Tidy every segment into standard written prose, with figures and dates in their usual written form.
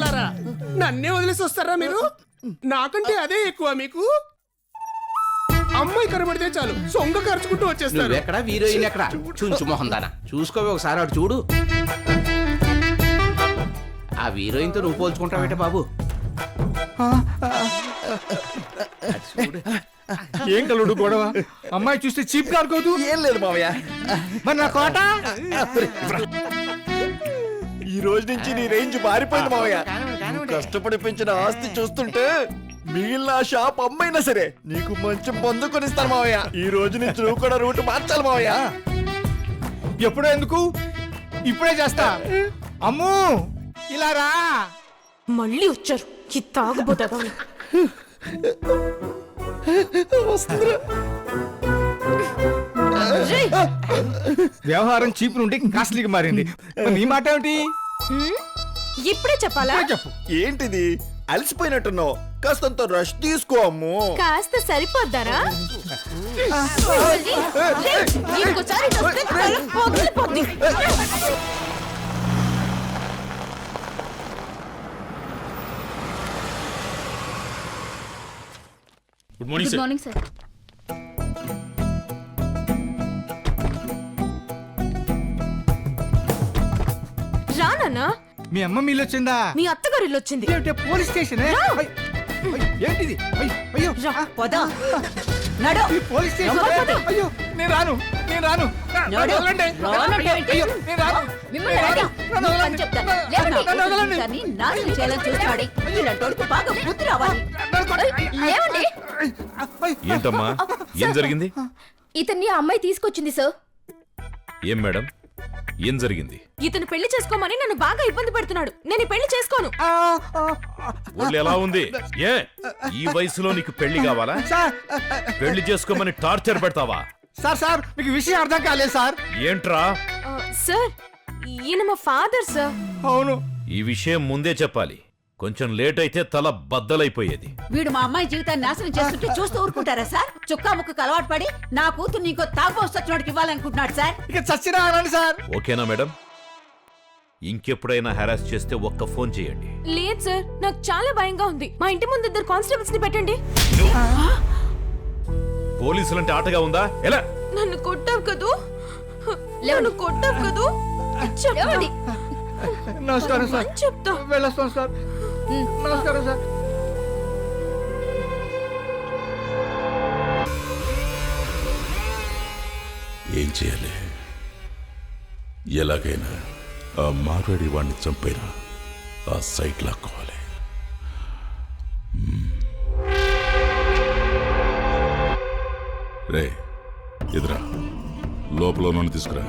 పిల్లలారా, నన్నే వదిలేసి వస్తారా మీరు? నాకంటే అదే ఎక్కువ మీకు. అమ్మాయి కనబడితే చాలు సొంగ ఖర్చుకుంటూ వచ్చేస్తారు. ఎక్కడ హీరోయిన్ ఎక్కడ? చుంచు మొహం దానా చూసుకోవే ఒకసారి, అటు చూడు. ఆ హీరోయిన్ తో నువ్వు పోల్చుకుంటావేట బాబు? ఏం కలుడు గొడవ? అమ్మాయి చూస్తే చీప్ గా అనుకోదు. ఏం లేదు మావయ్య. మరి నా కోట ఈ రోజు నుంచి నీ రేంజ్ మారిపోయింది మావయ్య. కష్టపడి పెంచిన ఆస్తి చూస్తుంటే మిగిలిన షాప్ అమ్మైనా సరే నీకు మంచి మందు కొనిస్తాను మావయ్య. ఈ రోజు నుంచి నువ్వు కూడా రూట్ మార్చాలి మావయ్య. ఎప్పుడో ఎందుకు, ఇప్పుడే చేస్తా. అమ్ము ఇలా రా. మళ్ళీ వచ్చారు ఈ తాగుబోతా. వ్యవహారం చీప్ నుండి కాస్ట్లీకి మారింది. నీ మాట ఏమిటి? ఇప్పుడే చెప్పాలా? చెప్పు. ఏంటిది అలసిపోయినట్టున్నావు, కాస్తంత రష్ తీసుకో అమ్ము. కాస్త సరిపోద్దారా? ఇంకోసారి వస్తే తల పగిలిపోద్ది. Good morning good morning sir. రానన్నా, మీ అమ్మ మీళ్ళు వచ్చిందా? మీ అత్తగారు ఇల్లు వచ్చింది. Police station. ఏంటిది? అయ్యో రా, పోదాం. నడు. Police station. అయ్యో నేను రాను, నేను రాను. వదలండి. అయ్యో, నేను రాను. మిమ్మల్ని అడిగా. మీ పని చెప్తాను. లేవండి. కానీ నాశనం చేయాలని చూస్తున్నాడు. ఇలాంటోడికి బాగా బుద్ధి రావాలి. లేవండి. ఏంటమ్మా, ఏం జరిగింది? ఇతన్ని ఆ అమ్మాయి తీసుకొచ్చింది సార్. ఏం మేడం, ఏం జరిగింది? ఇతను పెళ్లి చేసుకోమని నన్ను బాగా ఇబ్బంది పెడుతున్నాడు. నేను ఈ పెళ్లి చేసుకోను. ఒళ్ళు ఎలా ఉంది? ఏ ఈ వయసులో నీకు పెళ్లి కావాలా? పెళ్లి చేసుకోమని టార్చర్ పెడతావా? సార్ మీకు విషయం అర్థం కాలేదు సార్. ఏంట్రా? సార్, ఈయన మా ఫాదర్ సార్. అవును. ఈ విషయం ముందే చెప్పాలి. కొంచెం లేట్ అయితే తల బద్దలైపోయేది. వీడు మా అమ్మాయి జీవితాన్ని నాశనం చేస్తుంటే చూస్తూ ఊరుకుంటారా సార్? చుక్కా ముక్కకు అలవాటు పడి నా కూతురు ఇంకో తాగుబోసొచ్చినోడికి ఇవ్వాలనుకుంటున్నాడు సార్. ఇక చచ్చినా అనండి సార్. ఓకేనా మేడం? ఇంకెప్పుడైనా హెరాస్ చేస్తే ఒక్క ఫోన్ చేయండి. లేదు సార్, నాకు చాలా భయంగా ఉంది. మా ఇంటి ముందు 2 కానిస్టేబుల్స్ ని పెట్టండి. పోలీసులంటే ఆటగా ఉందా? ఎలా? నన్ను కొట్టావు కదూ, నన్ను కొట్టావు కదూ. చెప్పండి. నమస్కారం సార్. చెప్తా. వెళ్ళొస్తాను సార్. నమస్కారం సార్. ఏం చేయాలి? ఎలాగైనా ఆ మార్వాడి వాడిని చంపైనా ఆ సైట్ లాక్కోవాలి. రే ఎదురా, లోపల నన్ను తీసుకురా.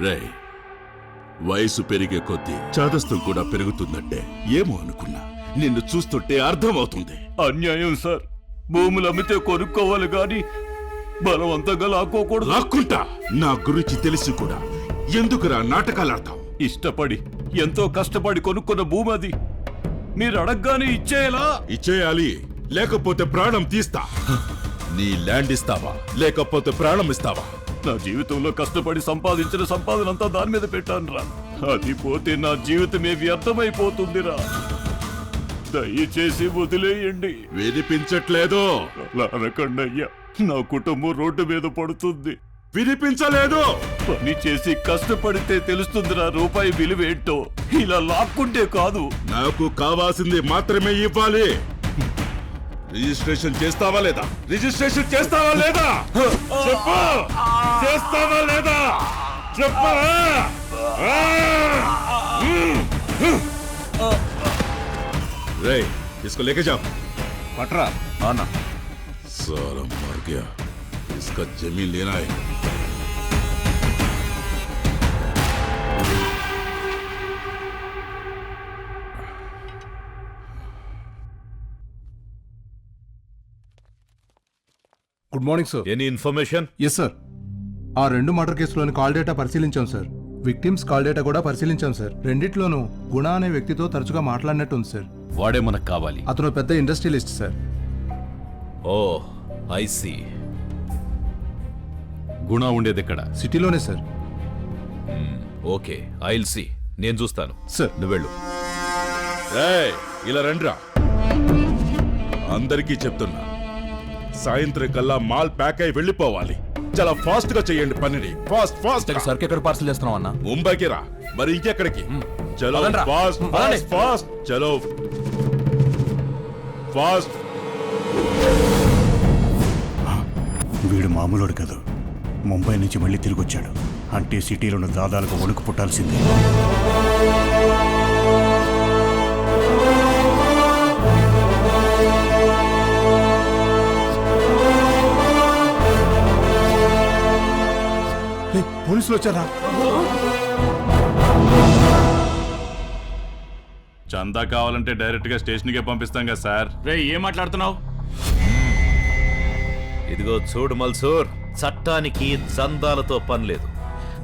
రే, వయసు పెరిగే కొద్దీ చాదస్తం కూడా పెరుగుతుందంటే ఏమో అనుకున్నా. నిన్ను చూస్తుంటే అర్థమవుతుంది. అన్యాయం సార్. భూములు అమ్మితే కొనుక్కోవాలి గాని బలవంతంగా లాక్కోకూడదు. లాక్కుంటా. నా గురించి తెలిసి కూడా ఎందుకురా నాటకాలు ఆడతావు? ఇష్టపడి ఎంతో కష్టపడి కొనుక్కున్న భూమి అది. మీరు అడగగానే ఇచ్చేయాలా? ఇచ్చేయాలి, లేకపోతే ప్రాణం తీస్తా. నీ ల్యాండ్ ఇస్తావా లేకపోతే ప్రాణం ఇస్తావా? నా జీవితంలో కష్టపడి సంపాదించిన సంపాదనంతా దాని మీద పెట్టాను రా. అది పోతే నా జీవితమే వ్యర్థమైపోతుందిరా. దయచేసి వదిలేయండి. వినిపించట్లేదు. అనకండయ్యా, నా కుటుంబం రోడ్డు మీద పడుతుంది. వినిపించలేదు. పని చేసి కష్టపడితే తెలుస్తుందిరా రూపాయి విలువేంటో. ఇలా లాక్కుంటే కాదు. నాకు కావాల్సింది మాత్రమే ఇవ్వాలి. రిజిస్ట్రేషన్ చేస్తావా లేదా? రిజిస్ట్రేషన్ చేస్తావా లేదా? చెప్పు. చేస్తావా లేదా? చెప్పు. రే, इसको लेके जाओ. పట్రా అన్నా. साला मर गया. इसका जमीन लेना है. Good morning sir. Any information? Yes sir. ఆ 2 మర్డర్ కేసులోని కాల్ డేటా పరిశీలించాం సార్. విక్టిమ్స్ కాల్ డేటా కూడా పరిశీలించాం సార్. రెండిట్లోనూ గుణ అనే వ్యక్తితో తరచుగా మాట్లాడినట్టుంది సార్. వాడే మనకు కావాలి. అతను పెద్ద industrialist sir. Oh I see. Guna ఉండేది ఎక్కడ? సిటీలోనే సార్. ఓకే ఐల్ సి, నేను చూస్తాను. సార్. నువ్వెళ్ళు. ఏయ్, ఇలా రండ్రా. అందరికీ చెప్తున్నా, సాయంత్రం కల్లా మాల్ ప్యాక్ అయి వెళ్ళిపోవాలి. చాలా ఫాస్ట్ గా చెయ్యండి పనిని. Fast fast. సరుకు ఎక్కడ పార్సల్ చేస్తున్నావు అన్న? ముంబైకి రా, మరి ఇంకెక్కడికి? చలో పదండ్రా. Fast fast fast. చలో ఫాస్ట్. వీడు మామూలుడు కాదు. ముంబై నుంచి మళ్ళీ తిరిగి వచ్చాడు అంటే సిటీలో ఉన్న దాదాలకు వణుకు పుట్టాల్సిందే. పోలీసులు వచ్చారా? చందా కావాలంటే డైరెక్ట్ గా స్టేషన్ కే పంపిస్తాం కదా సార్. రే ఏం మాట్లాడుతున్నావు? ఇదిగో చూడు మల్సూర్, చట్టానికి చందాలతో పని లేదు.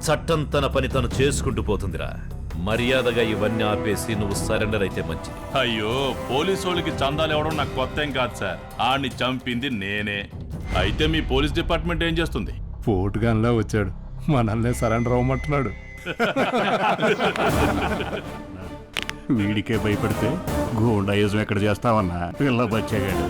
చట్టం తన పని తను చేసుకుంటూ పోతుందిరా. మర్యాదగా ఇవన్నీ ఆపేసి నువ్వు సరెండర్ అయితే మంచిది. అయ్యో, పోలీసు వాళ్ళకి చందాలు ఇవ్వడం నాకు కొత్త ఏం కాదు సార్. ఆడిని చంపింది నేనే. అయితే మీ పోలీస్ డిపార్ట్మెంట్ ఏం చేస్తుంది? పోటుగాన్లా వచ్చాడు, మనల్ని సరెండర్ అవ్వమంటున్నాడు. వీడికే భయపడితే గూండాయిజం ఎక్కడ చేస్తావన్నా పిల్ల బచ్చాగాడు.